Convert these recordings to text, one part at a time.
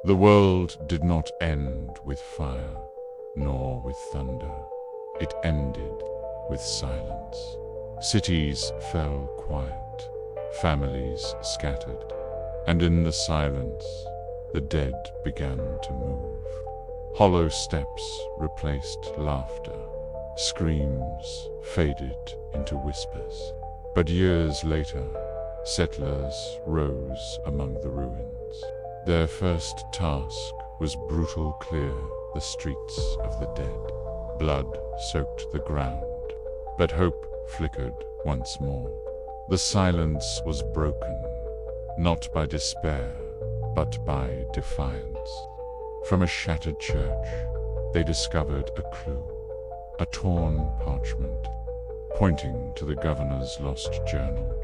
The world did not end with fire, nor with thunder. It ended with silence. Cities fell quiet, families scattered, and in the silence, the dead began to move. Hollow steps replaced laughter. Screams faded into whispers. But years later, settlers rose among the ruins. Their first task was brutal clear the streets of the dead. Blood soaked the ground, but hope flickered once more. The silence was broken, not by despair, but by defiance. From a shattered church, they discovered a clue, a torn parchment, pointing to the governor's lost journal.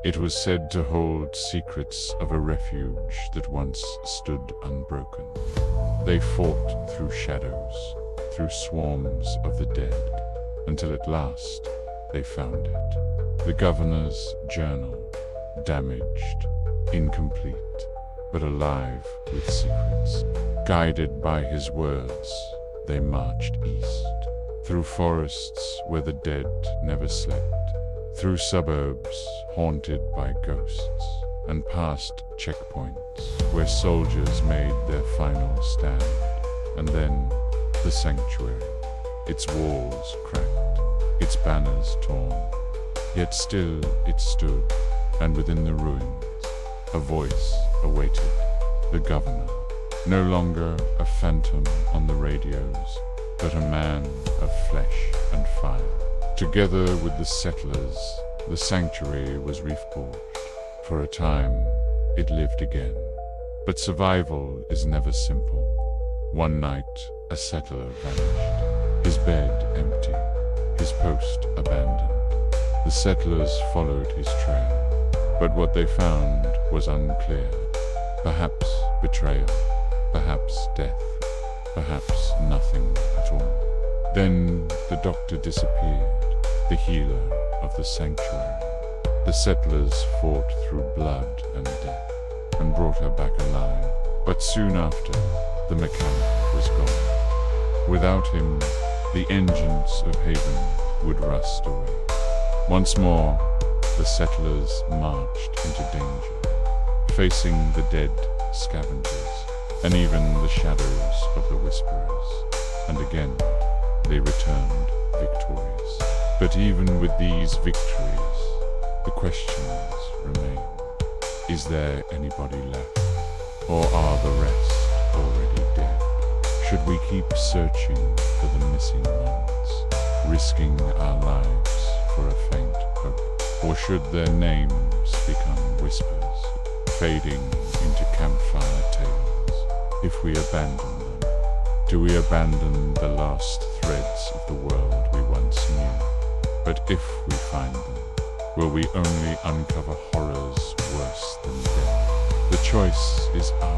It was said to hold secrets of a refuge that once stood unbroken. They fought through shadows, through swarms of the dead, until at last they found it. The governor's journal, damaged, incomplete, but alive with secrets. Guided by his words, they marched east, through forests where the dead never slept, through suburbs haunted by ghosts, and past checkpoints where soldiers made their final stand. And then the sanctuary, its walls cracked, its banners torn, yet still it stood, and within the ruins, a voice awaited, the governor, no longer a phantom on the radios, but a man of flesh and fire. Together with the settlers, the sanctuary was reforged. For a time, it lived again. But survival is never simple. One night, a settler vanished, his bed empty, his post abandoned. The settlers followed his trail, but what they found was unclear. Perhaps betrayal, perhaps death, perhaps nothing at all. Then the doctor disappeared, the healer of the sanctuary. The settlers fought through blood and death, and brought her back alive. But soon after, the mechanic was gone. Without him, the engines of Haven would rust away. Once more, the settlers marched into danger, facing the dead scavengers, and even the shadows of the whisperers. And again, they returned victorious. But even with these victories, the questions remain. Is there anybody left? Or are the rest already dead? Should we keep searching for the missing ones, risking our lives for a faint hope? Or should their names become whispers, fading into campfire tales? If we abandon them, do we abandon the last threads of the world we once knew? But if we find them, will we only uncover horrors worse than death? The choice is ours.